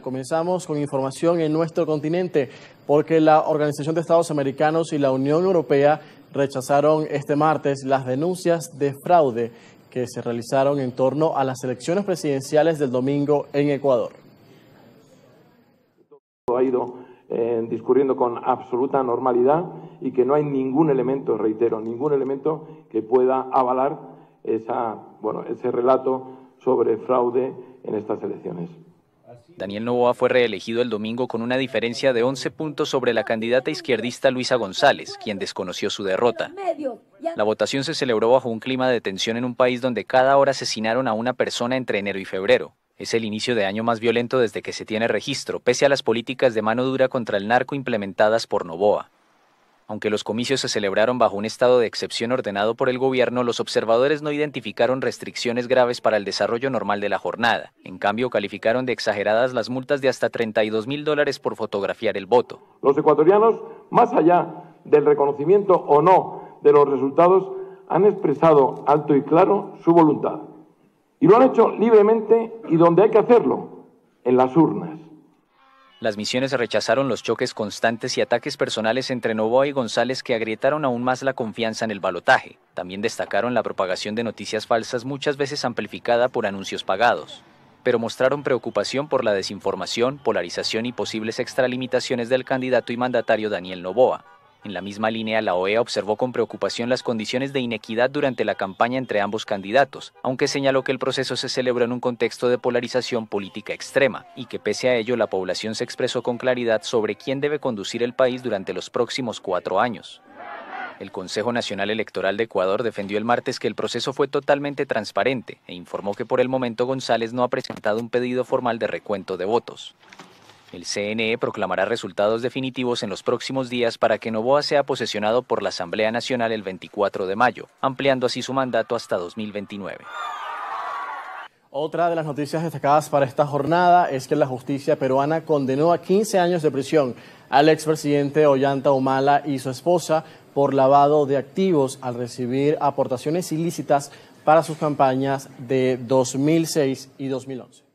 Comenzamos con información en nuestro continente porque la Organización de Estados Americanos y la Unión Europea rechazaron este martes las denuncias de fraude que se realizaron en torno a las elecciones presidenciales del domingo en Ecuador. Ha ido discurriendo con absoluta normalidad y que no hay ningún elemento, reitero, ningún elemento que pueda avalar ese relato sobre fraude en estas elecciones. Daniel Noboa fue reelegido el domingo con una diferencia de 11 puntos sobre la candidata izquierdista Luisa González, quien desconoció su derrota. La votación se celebró bajo un clima de tensión en un país donde cada hora asesinaron a una persona entre enero y febrero. Es el inicio de año más violento desde que se tiene registro, pese a las políticas de mano dura contra el narco implementadas por Noboa. Aunque los comicios se celebraron bajo un estado de excepción ordenado por el gobierno, los observadores no identificaron restricciones graves para el desarrollo normal de la jornada. En cambio, calificaron de exageradas las multas de hasta $32.000 por fotografiar el voto. Los ecuatorianos, más allá del reconocimiento o no de los resultados, han expresado alto y claro su voluntad. Y lo han hecho libremente y donde hay que hacerlo, en las urnas. Las misiones rechazaron los choques constantes y ataques personales entre Noboa y González que agrietaron aún más la confianza en el balotaje. También destacaron la propagación de noticias falsas, muchas veces amplificada por anuncios pagados. Pero mostraron preocupación por la desinformación, polarización y posibles extralimitaciones del candidato y mandatario Daniel Noboa. En la misma línea, la OEA observó con preocupación las condiciones de inequidad durante la campaña entre ambos candidatos, aunque señaló que el proceso se celebró en un contexto de polarización política extrema y que pese a ello la población se expresó con claridad sobre quién debe conducir el país durante los próximos 4 años. El Consejo Nacional Electoral de Ecuador defendió el martes que el proceso fue totalmente transparente e informó que por el momento González no ha presentado un pedido formal de recuento de votos. El CNE proclamará resultados definitivos en los próximos días para que Noboa sea posesionado por la Asamblea Nacional el 24 de mayo, ampliando así su mandato hasta 2029. Otra de las noticias destacadas para esta jornada es que la justicia peruana condenó a 15 años de prisión al expresidente Ollanta Humala y su esposa por lavado de activos al recibir aportaciones ilícitas para sus campañas de 2006 y 2011.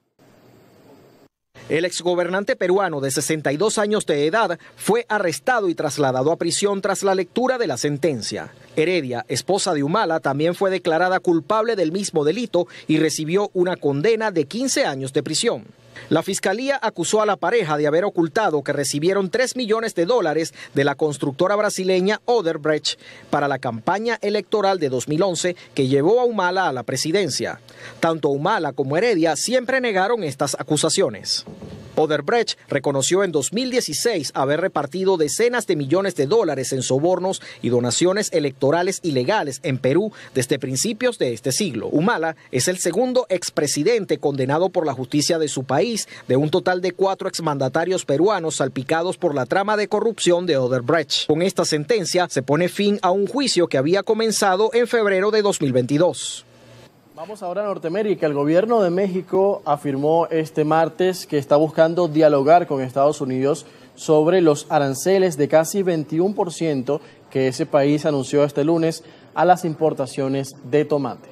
El exgobernante peruano de 62 años de edad fue arrestado y trasladado a prisión tras la lectura de la sentencia. Heredia, esposa de Humala, también fue declarada culpable del mismo delito y recibió una condena de 15 años de prisión. La fiscalía acusó a la pareja de haber ocultado que recibieron $3 millones de la constructora brasileña Odebrecht para la campaña electoral de 2011 que llevó a Humala a la presidencia. Tanto Humala como Heredia siempre negaron estas acusaciones. Odebrecht reconoció en 2016 haber repartido decenas de millones de dólares en sobornos y donaciones electorales ilegales en Perú desde principios de este siglo. Humala es el segundo expresidente condenado por la justicia de su país, de un total de 4 exmandatarios peruanos salpicados por la trama de corrupción de Odebrecht. Con esta sentencia se pone fin a un juicio que había comenzado en febrero de 2022. Vamos ahora a Norteamérica. El gobierno de México afirmó este martes que está buscando dialogar con Estados Unidos sobre los aranceles de casi 21% que ese país anunció este lunes a las importaciones de tomate.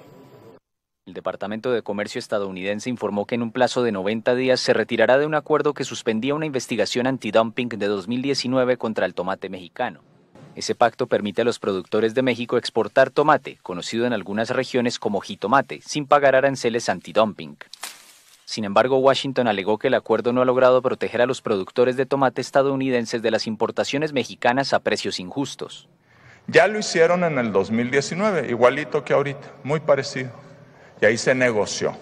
El Departamento de Comercio estadounidense informó que en un plazo de 90 días se retirará de un acuerdo que suspendía una investigación antidumping de 2019 contra el tomate mexicano. Ese pacto permite a los productores de México exportar tomate, conocido en algunas regiones como jitomate, sin pagar aranceles antidumping. Sin embargo, Washington alegó que el acuerdo no ha logrado proteger a los productores de tomate estadounidenses de las importaciones mexicanas a precios injustos. Ya lo hicieron en el 2019, igualito que ahorita, muy parecido. Y ahí se negoció,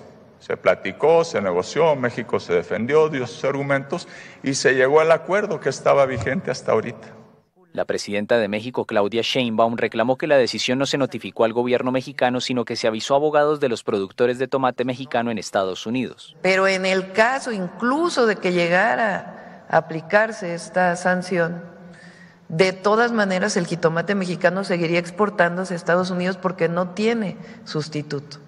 se platicó, se negoció, México se defendió, dio sus argumentos y se llegó al acuerdo que estaba vigente hasta ahorita. La presidenta de México, Claudia Sheinbaum, reclamó que la decisión no se notificó al gobierno mexicano, sino que se avisó a abogados de los productores de tomate mexicano en Estados Unidos. Pero en el caso incluso de que llegara a aplicarse esta sanción, de todas maneras el jitomate mexicano seguiría exportándose a Estados Unidos porque no tiene sustituto.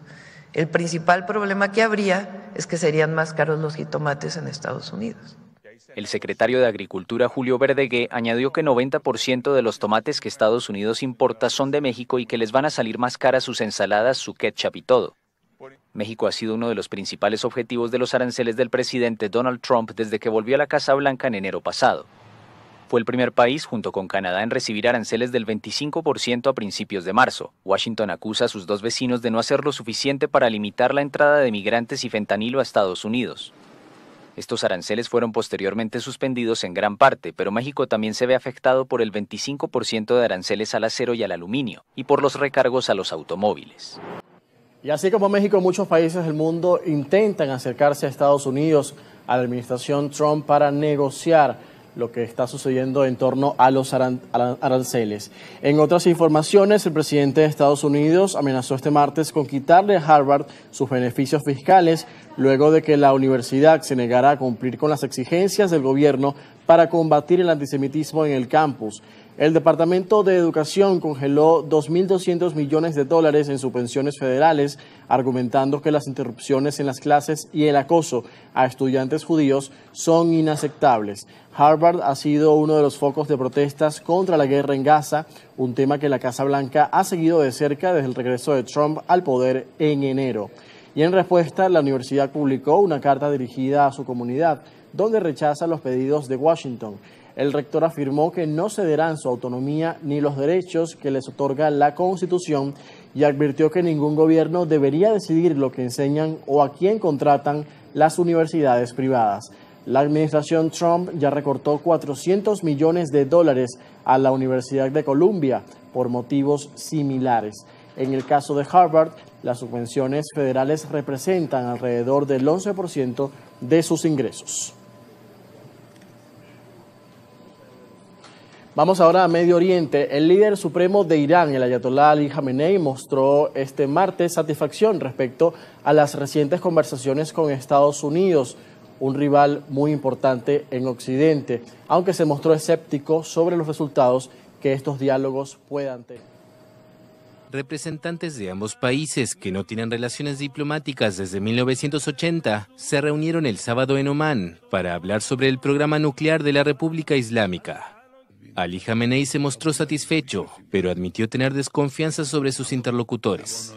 El principal problema que habría es que serían más caros los jitomates en Estados Unidos. El secretario de Agricultura, Julio Verdegué, añadió que 90% de los tomates que Estados Unidos importa son de México y que les van a salir más caras sus ensaladas, su ketchup y todo. México ha sido uno de los principales objetivos de los aranceles del presidente Donald Trump desde que volvió a la Casa Blanca en enero pasado. Fue el primer país, junto con Canadá, en recibir aranceles del 25% a principios de marzo. Washington acusa a sus dos vecinos de no hacer lo suficiente para limitar la entrada de migrantes y fentanilo a Estados Unidos. Estos aranceles fueron posteriormente suspendidos en gran parte, pero México también se ve afectado por el 25% de aranceles al acero y al aluminio, y por los recargos a los automóviles. Y así como México, muchos países del mundo intentan acercarse a Estados Unidos, a la administración Trump, para negociar lo que está sucediendo en torno a los aranceles. En otras informaciones, el presidente de Estados Unidos amenazó este martes con quitarle a Harvard sus beneficios fiscales luego de que la universidad se negara a cumplir con las exigencias del gobierno para combatir el antisemitismo en el campus. El Departamento de Educación congeló $2.200 millones en subvenciones federales, argumentando que las interrupciones en las clases y el acoso a estudiantes judíos son inaceptables. Harvard ha sido uno de los focos de protestas contra la guerra en Gaza, un tema que la Casa Blanca ha seguido de cerca desde el regreso de Trump al poder en enero. Y en respuesta, la universidad publicó una carta dirigida a su comunidad, donde rechaza los pedidos de Washington. El rector afirmó que no cederán su autonomía ni los derechos que les otorga la Constitución y advirtió que ningún gobierno debería decidir lo que enseñan o a quién contratan las universidades privadas. La administración Trump ya recortó $400 millones a la Universidad de Columbia por motivos similares. En el caso de Harvard, las subvenciones federales representan alrededor del 11% de sus ingresos. Vamos ahora a Medio Oriente. El líder supremo de Irán, el ayatolá Ali Jamenei, mostró este martes satisfacción respecto a las recientes conversaciones con Estados Unidos, un rival muy importante en Occidente, aunque se mostró escéptico sobre los resultados que estos diálogos puedan tener. Representantes de ambos países, que no tienen relaciones diplomáticas desde 1980, se reunieron el sábado en Omán para hablar sobre el programa nuclear de la República Islámica. Ali Jamenei se mostró satisfecho, pero admitió tener desconfianza sobre sus interlocutores.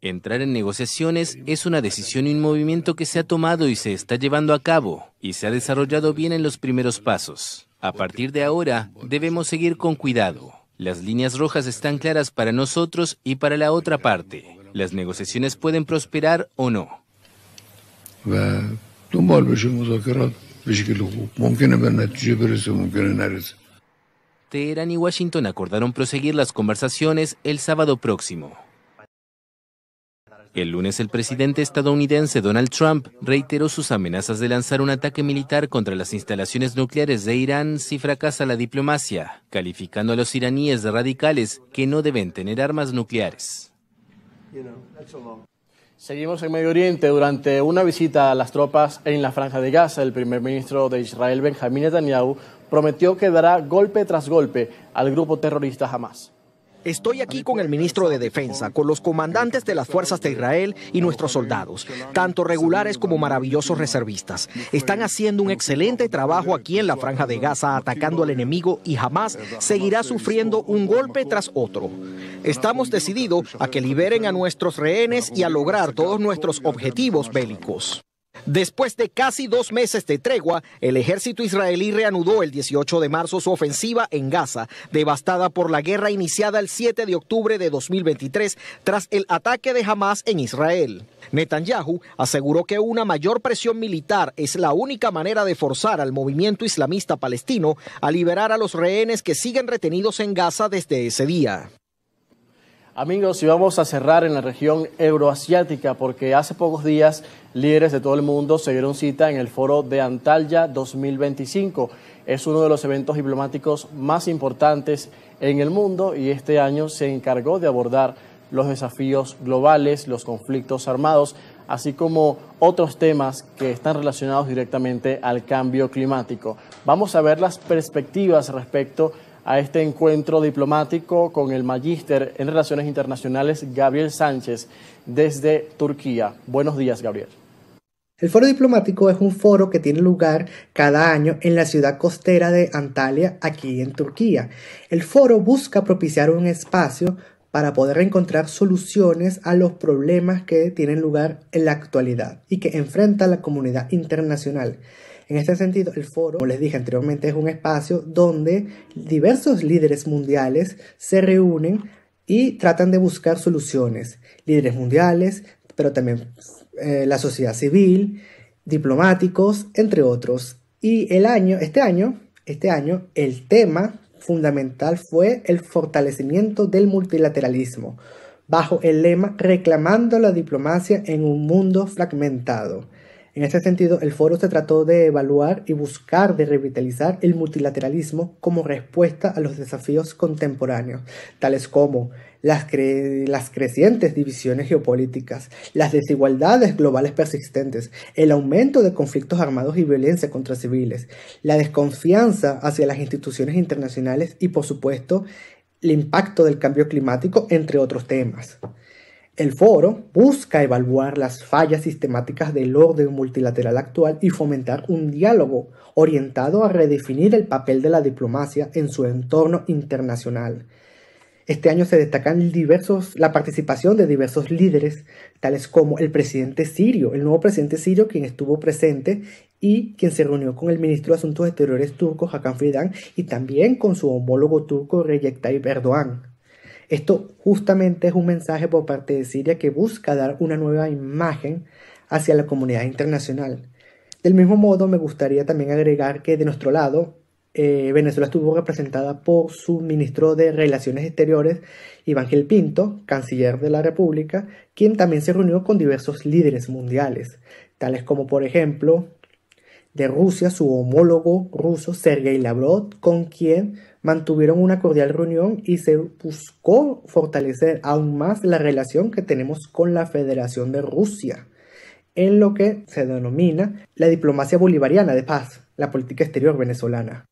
Entrar en negociaciones es una decisión y un movimiento que se ha tomado y se está llevando a cabo, y se ha desarrollado bien en los primeros pasos. A partir de ahora, debemos seguir con cuidado. Las líneas rojas están claras para nosotros y para la otra parte. Las negociaciones pueden prosperar o no. Teherán y Washington acordaron proseguir las conversaciones el sábado próximo. El lunes, el presidente estadounidense Donald Trump reiteró sus amenazas de lanzar un ataque militar contra las instalaciones nucleares de Irán si fracasa la diplomacia, calificando a los iraníes de radicales que no deben tener armas nucleares. Seguimos en Medio Oriente. Durante una visita a las tropas en la Franja de Gaza, el primer ministro de Israel, Benjamín Netanyahu, prometió que dará golpe tras golpe al grupo terrorista Hamás. Estoy aquí con el ministro de Defensa, con los comandantes de las fuerzas de Israel y nuestros soldados, tanto regulares como maravillosos reservistas. Están haciendo un excelente trabajo aquí en la Franja de Gaza, atacando al enemigo, y jamás seguirá sufriendo un golpe tras otro. Estamos decididos a que liberen a nuestros rehenes y a lograr todos nuestros objetivos bélicos. Después de casi 2 meses de tregua, el ejército israelí reanudó el 18 de marzo su ofensiva en Gaza, devastada por la guerra iniciada el 7 de octubre de 2023 tras el ataque de Hamás en Israel. Netanyahu aseguró que una mayor presión militar es la única manera de forzar al movimiento islamista palestino a liberar a los rehenes que siguen retenidos en Gaza desde ese día. Amigos, y vamos a cerrar en la región euroasiática porque hace pocos días líderes de todo el mundo se dieron cita en el foro de Antalya 2025. Es uno de los eventos diplomáticos más importantes en el mundo y este año se encargó de abordar los desafíos globales, los conflictos armados, así como otros temas que están relacionados directamente al cambio climático. Vamos a ver las perspectivas respecto a este encuentro diplomático con el magíster en Relaciones Internacionales Gabriel Sánchez desde Turquía. Buenos días, Gabriel. El foro diplomático es un foro que tiene lugar cada año en la ciudad costera de Antalya, aquí en Turquía. El foro busca propiciar un espacio para poder encontrar soluciones a los problemas que tienen lugar en la actualidad y que enfrenta la comunidad internacional. En este sentido, el foro, como les dije anteriormente, es un espacio donde diversos líderes mundiales se reúnen y tratan de buscar soluciones. Líderes mundiales, pero también la sociedad civil, diplomáticos, entre otros. Y este año, el tema fundamental fue el fortalecimiento del multilateralismo, bajo el lema reclamando la diplomacia en un mundo fragmentado. En este sentido, el foro se trató de evaluar y buscar de revitalizar el multilateralismo como respuesta a los desafíos contemporáneos, tales como las crecientes divisiones geopolíticas, las desigualdades globales persistentes, el aumento de conflictos armados y violencia contra civiles, la desconfianza hacia las instituciones internacionales y, por supuesto, el impacto del cambio climático, entre otros temas. El foro busca evaluar las fallas sistemáticas del orden multilateral actual y fomentar un diálogo orientado a redefinir el papel de la diplomacia en su entorno internacional. Este año se destacan la participación de diversos líderes, tales como el presidente sirio, el nuevo presidente sirio, quien estuvo presente y quien se reunió con el ministro de Asuntos Exteriores turco, Hakan Fidan, y también con su homólogo turco, Recep Tayyip Erdogan. Esto justamente es un mensaje por parte de Siria que busca dar una nueva imagen hacia la comunidad internacional. Del mismo modo, me gustaría también agregar que de nuestro lado, Venezuela estuvo representada por su ministro de Relaciones Exteriores, Iván Gil Pinto, canciller de la República, quien también se reunió con diversos líderes mundiales, tales como por ejemplo de Rusia, su homólogo ruso Sergei Lavrov, con quien mantuvieron una cordial reunión y se buscó fortalecer aún más la relación que tenemos con la Federación de Rusia, en lo que se denomina la diplomacia bolivariana de paz, la política exterior venezolana.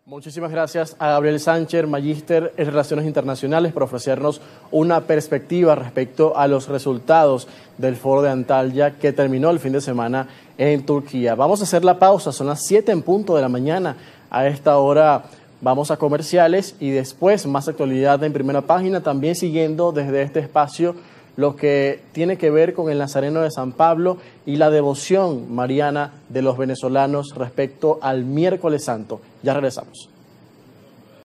Muchísimas gracias a Gabriel Sánchez, magíster en Relaciones Internacionales, por ofrecernos una perspectiva respecto a los resultados del Foro de Antalya que terminó el fin de semana en Turquía. Vamos a hacer la pausa, son las 7 en punto de la mañana. A esta hora vamos a comerciales y después más actualidad en Primera Página, también siguiendo desde este espacio lo que tiene que ver con el Nazareno de San Pablo y la devoción mariana de los venezolanos respecto al Miércoles Santo. Ya regresamos.